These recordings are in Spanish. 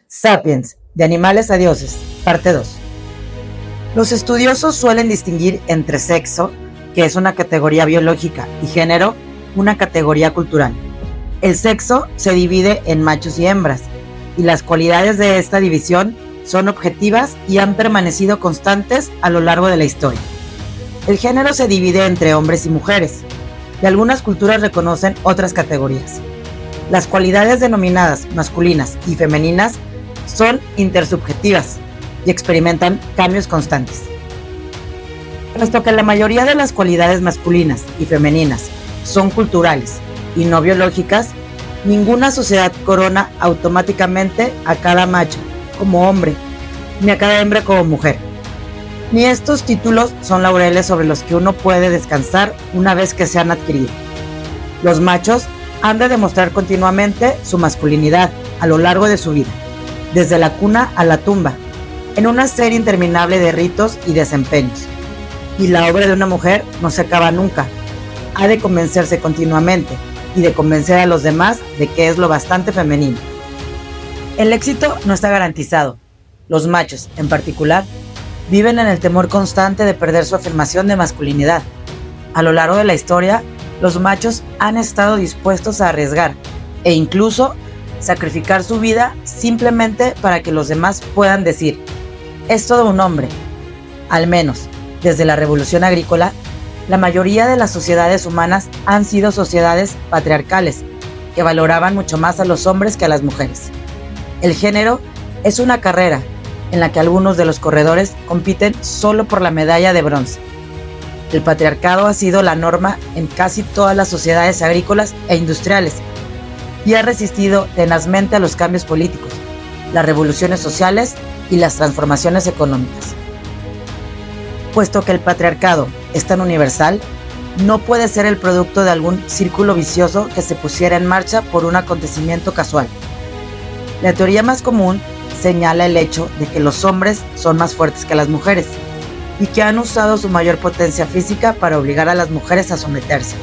Sapiens, de animales a dioses, parte 2. Los estudiosos suelen distinguir entre sexo, que es una categoría biológica, y género, una categoría cultural. El sexo se divide en machos y hembras, y las cualidades de esta división son objetivas y han permanecido constantes a lo largo de la historia. El género se divide entre hombres y mujeres, y algunas culturas reconocen otras categorías. Las cualidades denominadas masculinas y femeninas son intersubjetivas y experimentan cambios constantes. Puesto que la mayoría de las cualidades masculinas y femeninas son culturales y no biológicas, ninguna sociedad corona automáticamente a cada macho como hombre, ni a cada hembra como mujer. Ni estos títulos son laureles sobre los que uno puede descansar una vez que se han adquirido. Los machos han de demostrar continuamente su masculinidad a lo largo de su vida, desde la cuna a la tumba, en una serie interminable de ritos y desempeños. Y la obra de una mujer no se acaba nunca. Ha de convencerse continuamente y de convencer a los demás de que es lo bastante femenino. El éxito no está garantizado. Los machos, en particular, viven en el temor constante de perder su afirmación de masculinidad. A lo largo de la historia, los machos han estado dispuestos a arriesgar e incluso sacrificar su vida simplemente para que los demás puedan decir: es todo un hombre. Al menos, desde la Revolución Agrícola, la mayoría de las sociedades humanas han sido sociedades patriarcales, que valoraban mucho más a los hombres que a las mujeres. El género es una carrera en la que algunos de los corredores compiten solo por la medalla de bronce. El patriarcado ha sido la norma en casi todas las sociedades agrícolas e industriales y ha resistido tenazmente a los cambios políticos, las revoluciones sociales y las transformaciones económicas. Puesto que el patriarcado es tan universal, no puede ser el producto de algún círculo vicioso que se pusiera en marcha por un acontecimiento casual. La teoría más común señala el hecho de que los hombres son más fuertes que las mujeres y que han usado su mayor potencia física para obligar a las mujeres a someterse.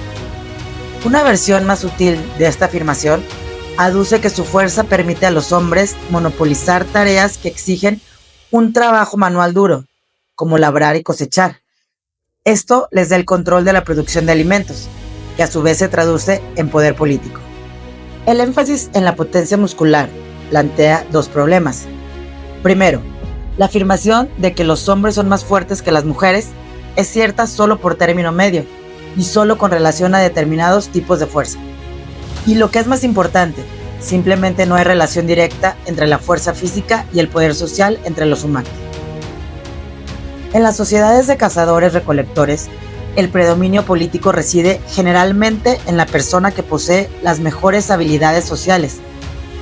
Una versión más sutil de esta afirmación aduce que su fuerza permite a los hombres monopolizar tareas que exigen un trabajo manual duro, como labrar y cosechar. Esto les da el control de la producción de alimentos, que a su vez se traduce en poder político. El énfasis en la potencia muscular plantea dos problemas. Primero, la afirmación de que los hombres son más fuertes que las mujeres es cierta solo por término medio y solo con relación a determinados tipos de fuerza. Y lo que es más importante, simplemente no hay relación directa entre la fuerza física y el poder social entre los humanos. En las sociedades de cazadores-recolectores, el predominio político reside generalmente en la persona que posee las mejores habilidades sociales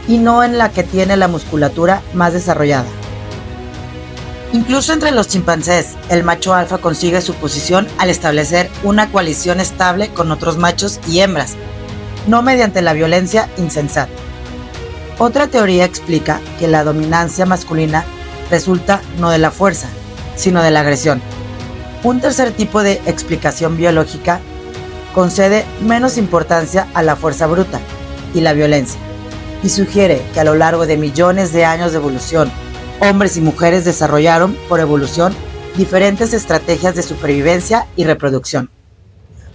y no en la que tiene la musculatura más desarrollada. Incluso entre los chimpancés, el macho alfa consigue su posición al establecer una coalición estable con otros machos y hembras, no mediante la violencia insensata. Otra teoría explica que la dominancia masculina resulta no de la fuerza, sino de la agresión. Un tercer tipo de explicación biológica concede menos importancia a la fuerza bruta y la violencia, y sugiere que a lo largo de millones de años de evolución, hombres y mujeres desarrollaron, por evolución, diferentes estrategias de supervivencia y reproducción.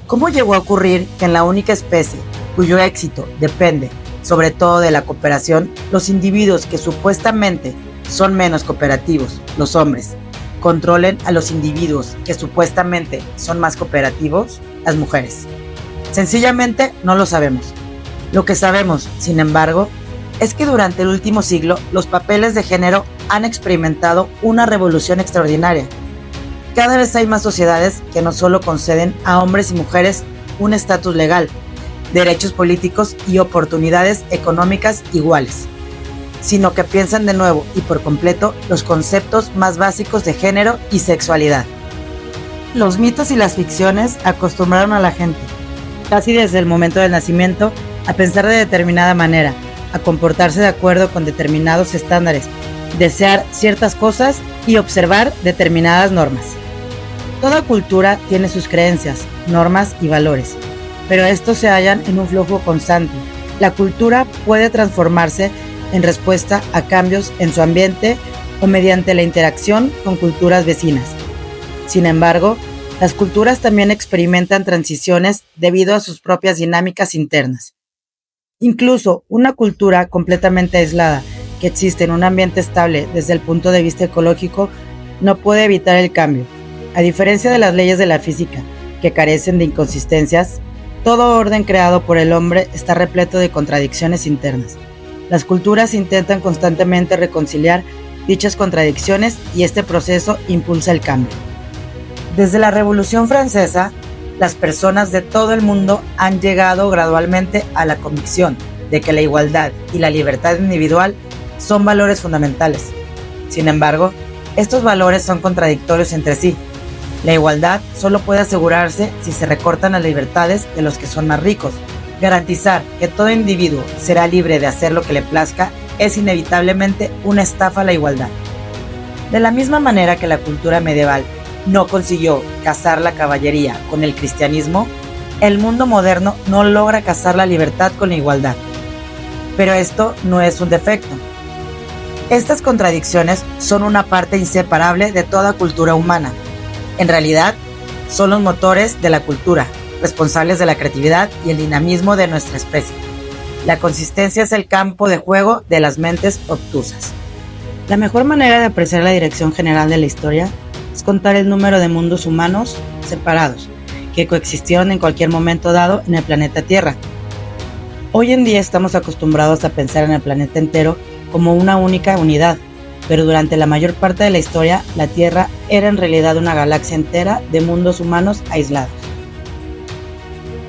¿Cómo llegó a ocurrir que en la única especie cuyo éxito depende sobre todo de la cooperación, los individuos que supuestamente son menos cooperativos, los hombres, controlen a los individuos que supuestamente son más cooperativos, las mujeres? Sencillamente no lo sabemos. Lo que sabemos, sin embargo, es que durante el último siglo los papeles de género han experimentado una revolución extraordinaria. Cada vez hay más sociedades que no solo conceden a hombres y mujeres un estatus legal, derechos políticos y oportunidades económicas iguales, sino que piensan de nuevo y por completo los conceptos más básicos de género y sexualidad. Los mitos y las ficciones acostumbraron a la gente, casi desde el momento del nacimiento, a pensar de determinada manera, a comportarse de acuerdo con determinados estándares, desear ciertas cosas y observar determinadas normas. Toda cultura tiene sus creencias, normas y valores, pero estos se hallan en un flujo constante. La cultura puede transformarse en respuesta a cambios en su ambiente o mediante la interacción con culturas vecinas. Sin embargo, las culturas también experimentan transiciones debido a sus propias dinámicas internas. Incluso una cultura completamente aislada que existe en un ambiente estable desde el punto de vista ecológico no puede evitar el cambio. A diferencia de las leyes de la física, que carecen de inconsistencias, todo orden creado por el hombre está repleto de contradicciones internas. Las culturas intentan constantemente reconciliar dichas contradicciones y este proceso impulsa el cambio. Desde la Revolución Francesa, las personas de todo el mundo han llegado gradualmente a la convicción de que la igualdad y la libertad individual son valores fundamentales. Sin embargo, estos valores son contradictorios entre sí. La igualdad solo puede asegurarse si se recortan las libertades de los que son más ricos. Garantizar que todo individuo será libre de hacer lo que le plazca es inevitablemente una estafa a la igualdad. De la misma manera que la cultura medieval no consiguió casar la caballería con el cristianismo, el mundo moderno no logra casar la libertad con la igualdad. Pero esto no es un defecto. Estas contradicciones son una parte inseparable de toda cultura humana. En realidad, son los motores de la cultura, responsables de la creatividad y el dinamismo de nuestra especie. La consistencia es el campo de juego de las mentes obtusas. La mejor manera de apreciar la dirección general de la historia es contar el número de mundos humanos separados que coexistieron en cualquier momento dado en el planeta Tierra. Hoy en día estamos acostumbrados a pensar en el planeta entero como una única unidad, pero durante la mayor parte de la historia, la Tierra era en realidad una galaxia entera de mundos humanos aislados.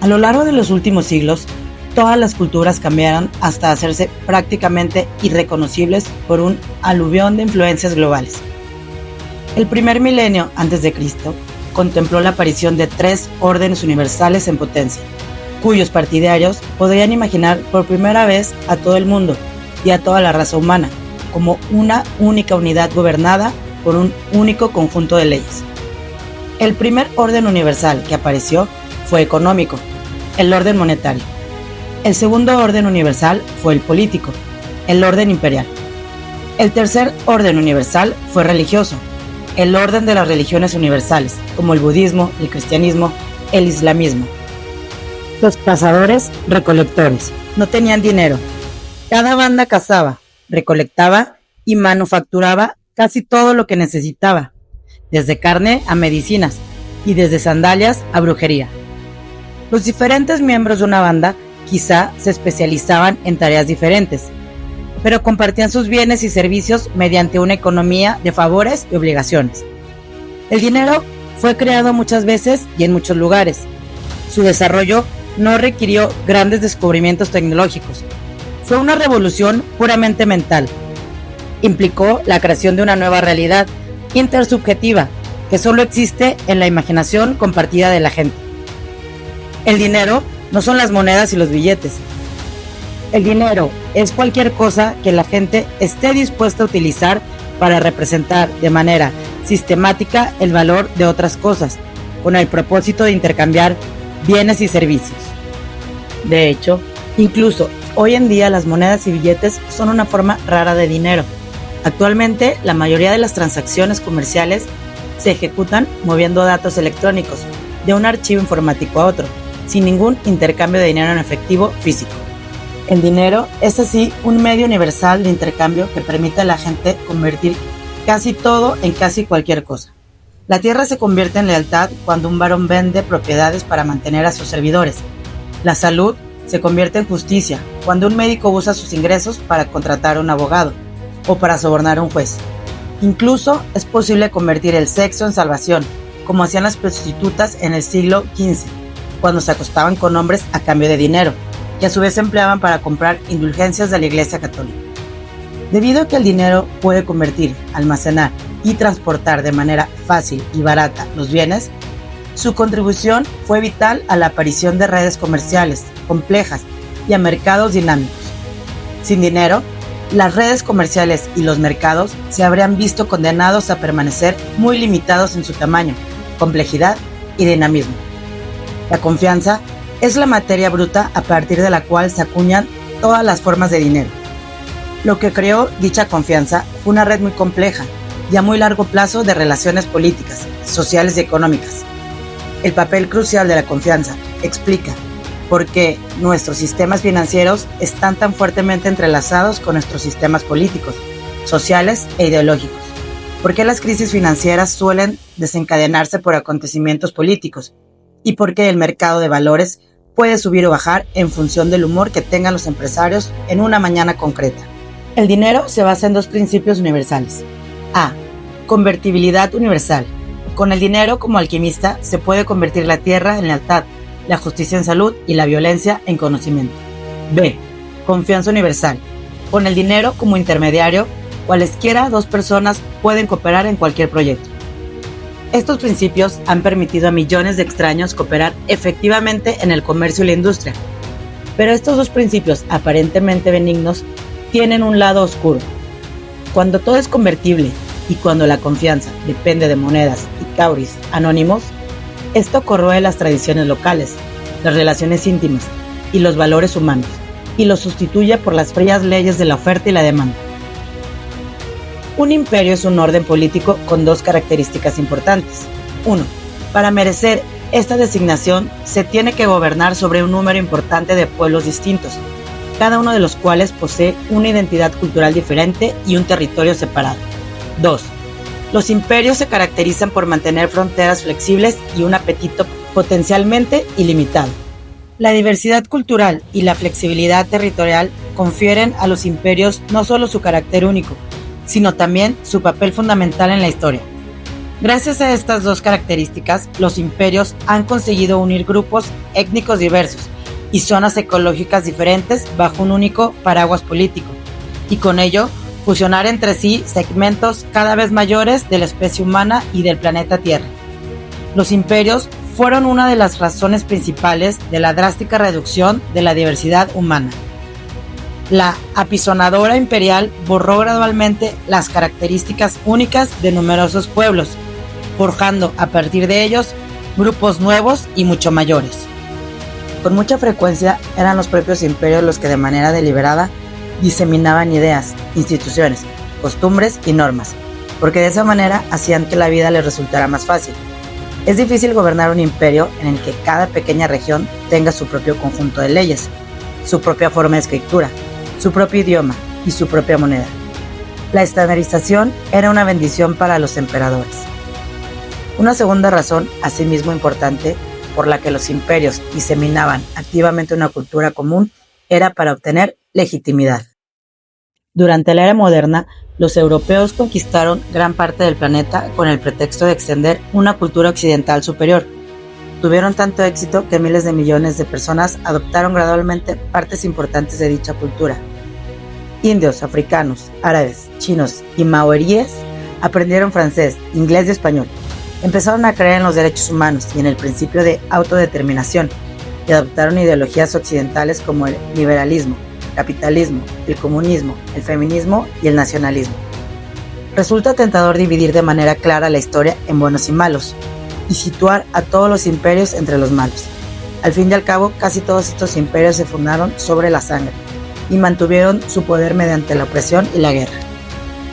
A lo largo de los últimos siglos, todas las culturas cambiaron hasta hacerse prácticamente irreconocibles por un aluvión de influencias globales. El primer milenio antes de Cristo contempló la aparición de 3 órdenes universales en potencia, cuyos partidarios podrían imaginar por primera vez a todo el mundo y a toda la raza humana como una única unidad gobernada por un único conjunto de leyes. El primer orden universal que apareció fue económico, el orden monetario. El segundo orden universal fue el político, el orden imperial. El tercer orden universal fue religioso, el orden de las religiones universales, como el budismo, el cristianismo, el islamismo. Los cazadores recolectores no tenían dinero. Cada banda cazaba, recolectaba y manufacturaba casi todo lo que necesitaba, desde carne a medicinas y desde sandalias a brujería. Los diferentes miembros de una banda quizá se especializaban en tareas diferentes, pero compartían sus bienes y servicios mediante una economía de favores y obligaciones. El dinero fue creado muchas veces y en muchos lugares. Su desarrollo no requirió grandes descubrimientos tecnológicos. Fue una revolución puramente mental. Implicó la creación de una nueva realidad intersubjetiva que solo existe en la imaginación compartida de la gente. El dinero no son las monedas y los billetes. El dinero es cualquier cosa que la gente esté dispuesta a utilizar para representar de manera sistemática el valor de otras cosas, con el propósito de intercambiar bienes y servicios. De hecho, incluso hoy en día las monedas y billetes son una forma rara de dinero. Actualmente, la mayoría de las transacciones comerciales se ejecutan moviendo datos electrónicos de un archivo informático a otro, sin ningún intercambio de dinero en efectivo físico. El dinero es así un medio universal de intercambio que permite a la gente convertir casi todo en casi cualquier cosa. La tierra se convierte en lealtad cuando un varón vende propiedades para mantener a sus servidores. La salud se convierte en justicia cuando un médico usa sus ingresos para contratar a un abogado o para sobornar a un juez. Incluso es posible convertir el sexo en salvación, como hacían las prostitutas en el siglo XV, cuando se acostaban con hombres a cambio de dinero, que a su vez se empleaban para comprar indulgencias de la Iglesia Católica. Debido a que el dinero puede convertir, almacenar y transportar de manera fácil y barata los bienes, su contribución fue vital a la aparición de redes comerciales complejas y a mercados dinámicos. Sin dinero, las redes comerciales y los mercados se habrían visto condenados a permanecer muy limitados en su tamaño, complejidad y dinamismo. La confianza es la materia bruta a partir de la cual se acuñan todas las formas de dinero. Lo que creó dicha confianza fue una red muy compleja y a muy largo plazo de relaciones políticas, sociales y económicas. El papel crucial de la confianza explica por qué nuestros sistemas financieros están tan fuertemente entrelazados con nuestros sistemas políticos, sociales e ideológicos. ¿Por qué las crisis financieras suelen desencadenarse por acontecimientos políticos? ¿Y por qué el mercado de valores puede subir o bajar en función del humor que tengan los empresarios en una mañana concreta? El dinero se basa en dos principios universales. A. Convertibilidad universal. Con el dinero como alquimista se puede convertir la tierra en lealtad, la justicia en salud y la violencia en conocimiento. B. Confianza universal. Con el dinero como intermediario, cualesquiera dos personas pueden cooperar en cualquier proyecto. Estos principios han permitido a millones de extraños cooperar efectivamente en el comercio y la industria. Pero estos dos principios aparentemente benignos tienen un lado oscuro. Cuando todo es convertible y cuando la confianza depende de monedas y cauris anónimos, esto corroe las tradiciones locales, las relaciones íntimas y los valores humanos, y los sustituye por las frías leyes de la oferta y la demanda. Un imperio es un orden político con dos características importantes. 1. Para merecer esta designación, se tiene que gobernar sobre un número importante de pueblos distintos, cada uno de los cuales posee una identidad cultural diferente y un territorio separado. 2. Los imperios se caracterizan por mantener fronteras flexibles y un apetito potencialmente ilimitado. La diversidad cultural y la flexibilidad territorial confieren a los imperios no solo su carácter único, sino también su papel fundamental en la historia. Gracias a estas dos características, los imperios han conseguido unir grupos étnicos diversos y zonas ecológicas diferentes bajo un único paraguas político, y con ello fusionar entre sí segmentos cada vez mayores de la especie humana y del planeta Tierra. Los imperios fueron una de las razones principales de la drástica reducción de la diversidad humana. La apisonadora imperial borró gradualmente las características únicas de numerosos pueblos, forjando a partir de ellos grupos nuevos y mucho mayores. Con mucha frecuencia eran los propios imperios los que de manera deliberada diseminaban ideas, instituciones, costumbres y normas, porque de esa manera hacían que la vida les resultara más fácil. Es difícil gobernar un imperio en el que cada pequeña región tenga su propio conjunto de leyes, su propia forma de escritura, su propio idioma y su propia moneda. La estandarización era una bendición para los emperadores. Una segunda razón, asimismo importante, por la que los imperios diseminaban activamente una cultura común era para obtener legitimidad. Durante la era moderna, los europeos conquistaron gran parte del planeta con el pretexto de extender una cultura occidental superior. Tuvieron tanto éxito que miles de millones de personas adoptaron gradualmente partes importantes de dicha cultura. Indios, africanos, árabes, chinos y maoríes aprendieron francés, inglés y español. Empezaron a creer en los derechos humanos y en el principio de autodeterminación y adoptaron ideologías occidentales como el liberalismo, capitalismo, el comunismo, el feminismo y el nacionalismo. Resulta tentador dividir de manera clara la historia en buenos y malos y situar a todos los imperios entre los malos. Al fin y al cabo, casi todos estos imperios se fundaron sobre la sangre y mantuvieron su poder mediante la opresión y la guerra.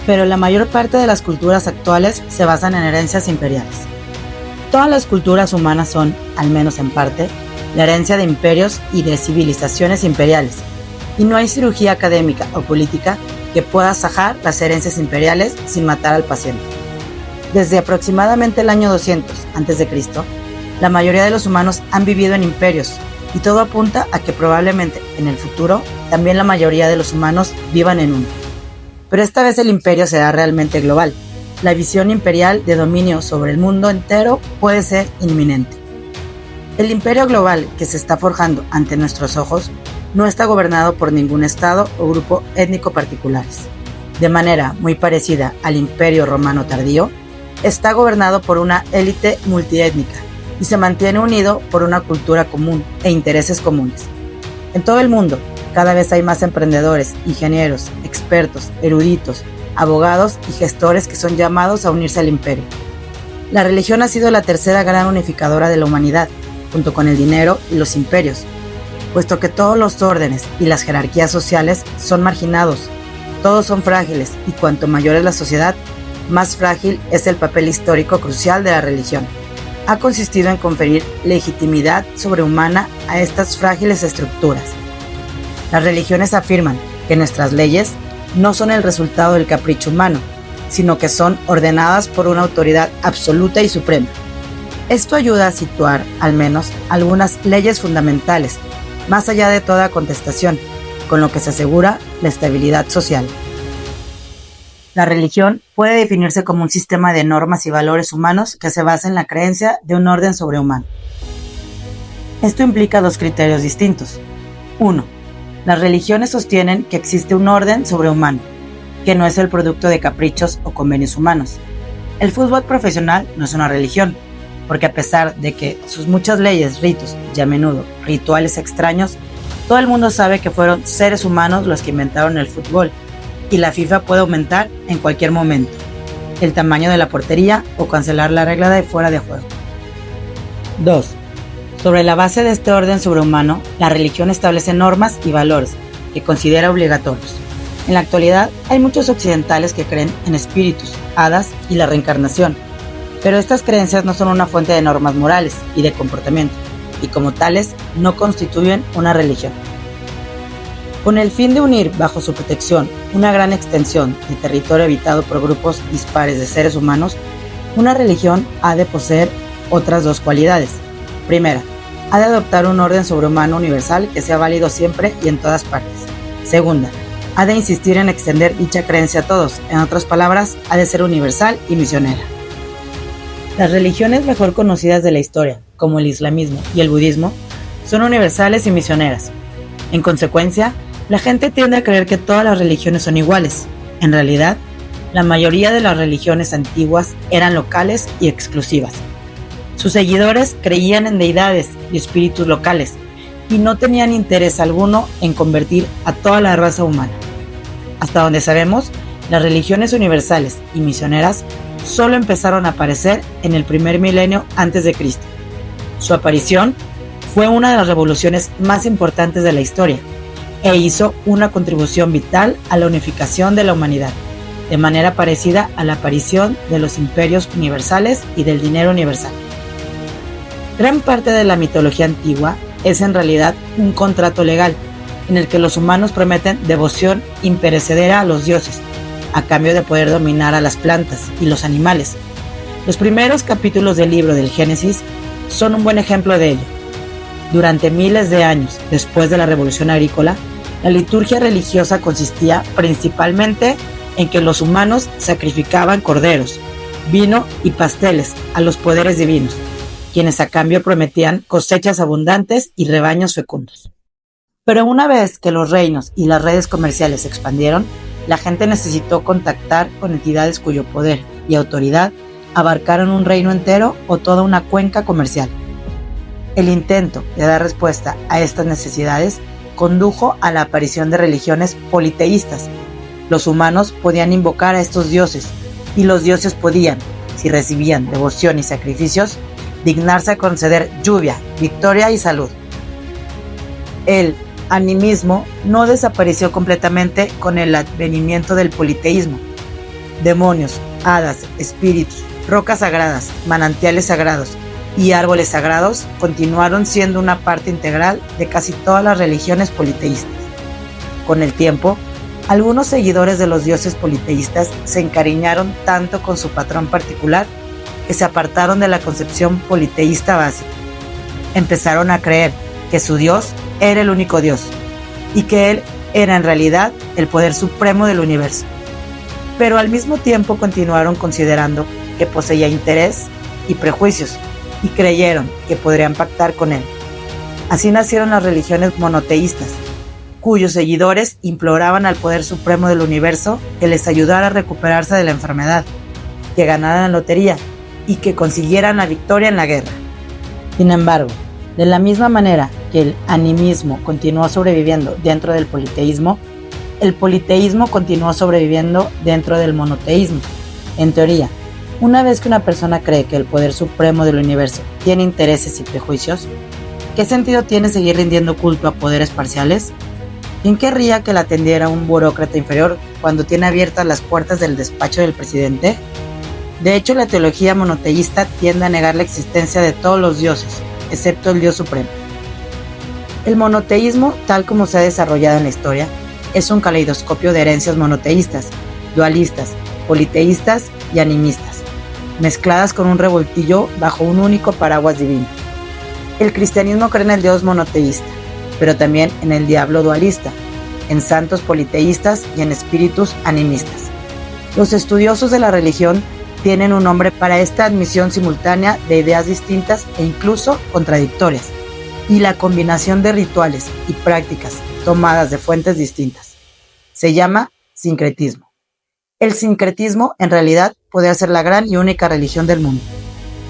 Pero la mayor parte de las culturas actuales se basan en herencias imperiales. Todas las culturas humanas son, al menos en parte, la herencia de imperios y de civilizaciones imperiales, y no hay cirugía académica o política que pueda sajar las herencias imperiales sin matar al paciente. Desde aproximadamente el año 200 a.C., la mayoría de los humanos han vivido en imperios, y todo apunta a que probablemente en el futuro también la mayoría de los humanos vivan en uno. Pero esta vez el imperio será realmente global. La visión imperial de dominio sobre el mundo entero puede ser inminente. El imperio global que se está forjando ante nuestros ojos no está gobernado por ningún estado o grupo étnico particulares. De manera muy parecida al imperio romano tardío, está gobernado por una élite multiétnica y se mantiene unido por una cultura común e intereses comunes. En todo el mundo, cada vez hay más emprendedores, ingenieros, expertos, eruditos, abogados y gestores que son llamados a unirse al imperio. La religión ha sido la tercera gran unificadora de la humanidad, junto con el dinero y los imperios, puesto que todos los órdenes y las jerarquías sociales son marginados. Todos son frágiles y cuanto mayor es la sociedad, más frágil es el papel histórico crucial de la religión. Ha consistido en conferir legitimidad sobrehumana a estas frágiles estructuras. Las religiones afirman que nuestras leyes no son el resultado del capricho humano, sino que son ordenadas por una autoridad absoluta y suprema. Esto ayuda a situar, al menos, algunas leyes fundamentales, más allá de toda contestación, con lo que se asegura la estabilidad social. La religión puede definirse como un sistema de normas y valores humanos que se basa en la creencia de un orden sobrehumano. Esto implica dos criterios distintos. 1. Las religiones sostienen que existe un orden sobrehumano, que no es el producto de caprichos o convenios humanos. El fútbol profesional no es una religión, porque a pesar de que sus muchas leyes, ritos y a menudo rituales extraños, todo el mundo sabe que fueron seres humanos los que inventaron el fútbol, y la FIFA puede aumentar en cualquier momento el tamaño de la portería o cancelar la regla de fuera de juego. 2. Sobre la base de este orden sobrehumano, la religión establece normas y valores que considera obligatorios. En la actualidad, hay muchos occidentales que creen en espíritus, hadas y la reencarnación, pero estas creencias no son una fuente de normas morales y de comportamiento, y como tales no constituyen una religión. Con el fin de unir bajo su protección una gran extensión de territorio habitado por grupos dispares de seres humanos, una religión ha de poseer otras dos cualidades. Primera, ha de adoptar un orden sobrehumano universal que sea válido siempre y en todas partes. Segunda, ha de insistir en extender dicha creencia a todos, en otras palabras, ha de ser universal y misionera. Las religiones mejor conocidas de la historia, como el islamismo y el budismo, son universales y misioneras. En consecuencia, la gente tiende a creer que todas las religiones son iguales. En realidad, la mayoría de las religiones antiguas eran locales y exclusivas. Sus seguidores creían en deidades y espíritus locales y no tenían interés alguno en convertir a toda la raza humana. Hasta donde sabemos, las religiones universales y misioneras solo empezaron a aparecer en el primer milenio antes de Cristo. Su aparición fue una de las revoluciones más importantes de la historia e hizo una contribución vital a la unificación de la humanidad, de manera parecida a la aparición de los imperios universales y del dinero universal. Gran parte de la mitología antigua es en realidad un contrato legal, en el que los humanos prometen devoción imperecedera a los dioses, a cambio de poder dominar a las plantas y los animales. Los primeros capítulos del libro del Génesis son un buen ejemplo de ello. Durante miles de años después de la Revolución Agrícola, la liturgia religiosa consistía principalmente en que los humanos sacrificaban corderos, vino y pasteles a los poderes divinos, quienes a cambio prometían cosechas abundantes y rebaños fecundos. Pero una vez que los reinos y las redes comerciales se expandieron, la gente necesitó contactar con entidades cuyo poder y autoridad abarcaron un reino entero o toda una cuenca comercial. El intento de dar respuesta a estas necesidades condujo a la aparición de religiones politeístas. Los humanos podían invocar a estos dioses y los dioses podían, si recibían devoción y sacrificios, dignarse a conceder lluvia, victoria y salud. El animismo no desapareció completamente con el advenimiento del politeísmo. Demonios, hadas, espíritus, rocas sagradas, manantiales sagrados y árboles sagrados continuaron siendo una parte integral de casi todas las religiones politeístas. Con el tiempo, algunos seguidores de los dioses politeístas se encariñaron tanto con su patrón particular que se apartaron de la concepción politeísta básica. Empezaron a creer que su dios era el único dios y que él era en realidad el poder supremo del universo. Pero al mismo tiempo continuaron considerando que poseía interés y prejuicios y creyeron que podrían pactar con él. Así nacieron las religiones monoteístas, cuyos seguidores imploraban al poder supremo del universo que les ayudara a recuperarse de la enfermedad, que ganaran la lotería y que consiguieran la victoria en la guerra. Sin embargo, de la misma manera que el animismo continuó sobreviviendo dentro del politeísmo, el politeísmo continuó sobreviviendo dentro del monoteísmo. En teoría, una vez que una persona cree que el poder supremo del universo tiene intereses y prejuicios, ¿qué sentido tiene seguir rindiendo culto a poderes parciales? ¿Quién querría que la atendiera un burócrata inferior cuando tiene abiertas las puertas del despacho del presidente? De hecho, la teología monoteísta tiende a negar la existencia de todos los dioses, excepto el Dios supremo. El monoteísmo, tal como se ha desarrollado en la historia, es un caleidoscopio de herencias monoteístas, dualistas, politeístas y animistas, mezcladas con un revoltillo bajo un único paraguas divino. El cristianismo cree en el Dios monoteísta, pero también en el diablo dualista, en santos politeístas y en espíritus animistas. Los estudiosos de la religión tienen un nombre para esta admisión simultánea de ideas distintas e incluso contradictorias, y la combinación de rituales y prácticas tomadas de fuentes distintas. Se llama sincretismo. El sincretismo, en realidad, podría ser la gran y única religión del mundo.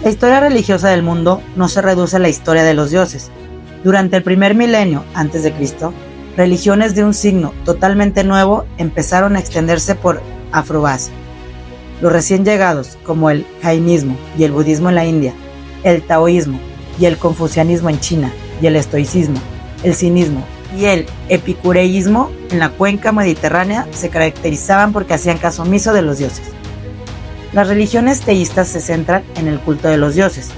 La historia religiosa del mundo no se reduce a la historia de los dioses. Durante el primer milenio a.C., religiones de un signo totalmente nuevo empezaron a extenderse por Afroasia. Los recién llegados, como el jainismo y el budismo en la India, el taoísmo y el confucianismo en China, y el estoicismo, el cinismo y el epicureísmo en la cuenca mediterránea se caracterizaban porque hacían caso omiso de los dioses. Las religiones teístas se centran en el culto de los dioses.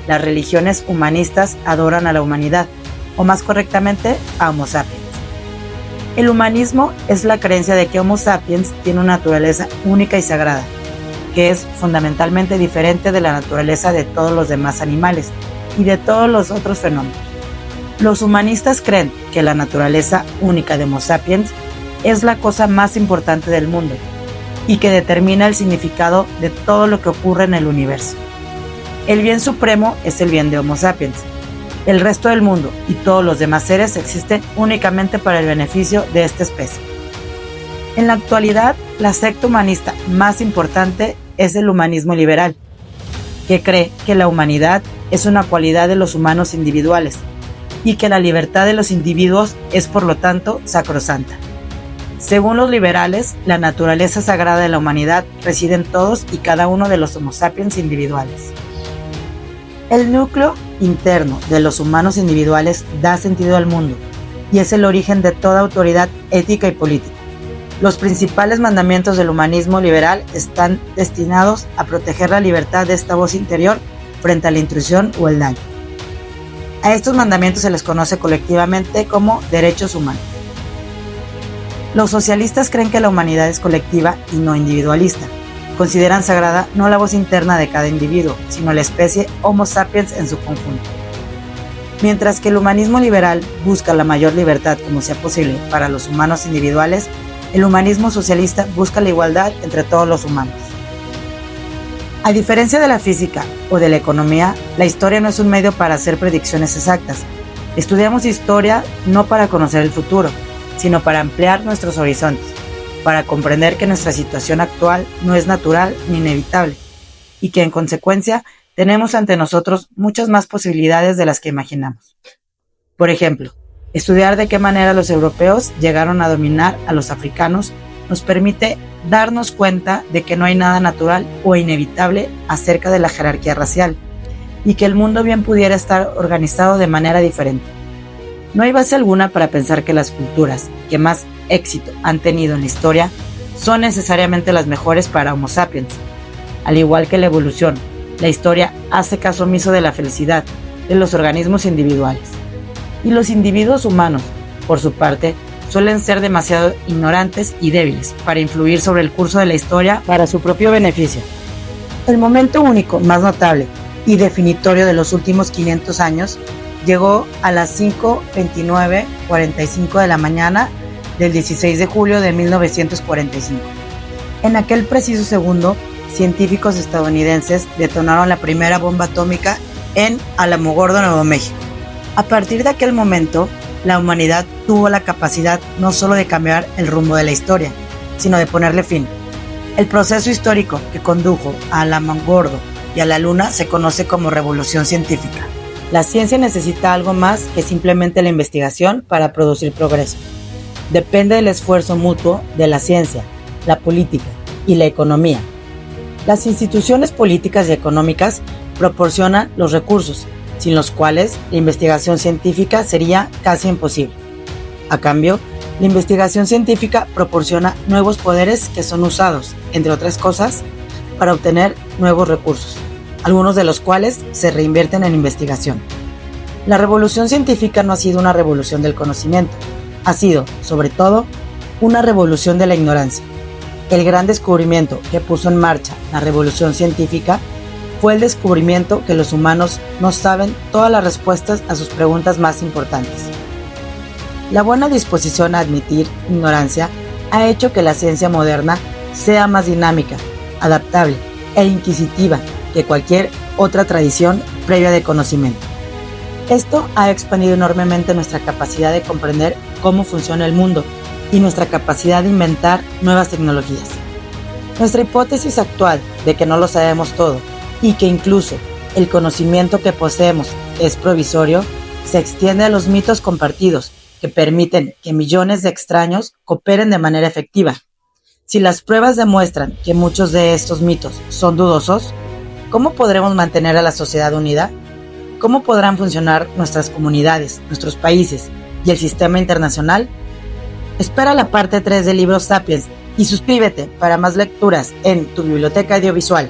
Las religiones humanistas adoran a la humanidad, o más correctamente, a Homo sapiens. El humanismo es la creencia de que Homo sapiens tiene una naturaleza única y sagrada, que es fundamentalmente diferente de la naturaleza de todos los demás animales y de todos los otros fenómenos. Los humanistas creen que la naturaleza única de Homo sapiens es la cosa más importante del mundo y que determina el significado de todo lo que ocurre en el universo. El bien supremo es el bien de Homo sapiens. El resto del mundo y todos los demás seres existen únicamente para el beneficio de esta especie. En la actualidad, la secta humanista más importante es el humanismo liberal, que cree que la humanidad es una cualidad de los humanos individuales y que la libertad de los individuos es por lo tanto sacrosanta. Según los liberales, la naturaleza sagrada de la humanidad reside en todos y cada uno de los Homo sapiens individuales. El núcleo interno de los humanos individuales da sentido al mundo y es el origen de toda autoridad ética y política. Los principales mandamientos del humanismo liberal están destinados a proteger la libertad de esta voz interior frente a la intrusión o el daño. A estos mandamientos se les conoce colectivamente como derechos humanos. Los socialistas creen que la humanidad es colectiva y no individualista. Consideran sagrada no la voz interna de cada individuo, sino la especie Homo sapiens en su conjunto. Mientras que el humanismo liberal busca la mayor libertad como sea posible para los humanos individuales, el humanismo socialista busca la igualdad entre todos los humanos. A diferencia de la física o de la economía, la historia no es un medio para hacer predicciones exactas. Estudiamos historia no para conocer el futuro, sino para ampliar nuestros horizontes, para comprender que nuestra situación actual no es natural ni inevitable, y que en consecuencia tenemos ante nosotros muchas más posibilidades de las que imaginamos. Por ejemplo, estudiar de qué manera los europeos llegaron a dominar a los africanos nos permite darnos cuenta de que no hay nada natural o inevitable acerca de la jerarquía racial, y que el mundo bien pudiera estar organizado de manera diferente. No hay base alguna para pensar que las culturas que más éxito han tenido en la historia son necesariamente las mejores para Homo sapiens. Al igual que la evolución, la historia hace caso omiso de la felicidad de los organismos individuales. Y los individuos humanos, por su parte, suelen ser demasiado ignorantes y débiles para influir sobre el curso de la historia para su propio beneficio. El momento único más notable y definitorio de los últimos 500 años llegó a las 5:29:45 de la mañana del 16 de julio de 1945. En aquel preciso segundo, científicos estadounidenses detonaron la primera bomba atómica en Alamogordo, Nuevo México. A partir de aquel momento, la humanidad tuvo la capacidad no solo de cambiar el rumbo de la historia, sino de ponerle fin. El proceso histórico que condujo a Alamogordo y a la Luna se conoce como revolución científica. La ciencia necesita algo más que simplemente la investigación para producir progreso. Depende del esfuerzo mutuo de la ciencia, la política y la economía. Las instituciones políticas y económicas proporcionan los recursos, sin los cuales la investigación científica sería casi imposible. A cambio, La investigación científica proporciona nuevos poderes que son usados, entre otras cosas, para obtener nuevos recursos, algunos de los cuales se reinvierten en investigación. La revolución científica no ha sido una revolución del conocimiento, ha sido, sobre todo, una revolución de la ignorancia. El gran descubrimiento que puso en marcha la revolución científica fue el descubrimiento que los humanos no saben todas las respuestas a sus preguntas más importantes. La buena disposición a admitir ignorancia ha hecho que la ciencia moderna sea más dinámica, adaptable e inquisitiva que cualquier otra tradición previa de conocimiento. Esto ha expandido enormemente nuestra capacidad de comprender cómo funciona el mundo y nuestra capacidad de inventar nuevas tecnologías. Nuestra hipótesis actual de que no lo sabemos todo y que incluso el conocimiento que poseemos es provisorio se extiende a los mitos compartidos que permiten que millones de extraños cooperen de manera efectiva. Si las pruebas demuestran que muchos de estos mitos son dudosos, ¿cómo podremos mantener a la sociedad unida? ¿Cómo podrán funcionar nuestras comunidades, nuestros países y el sistema internacional? Espera la parte 3 del libro Sapiens y suscríbete para más lecturas en tu biblioteca audiovisual.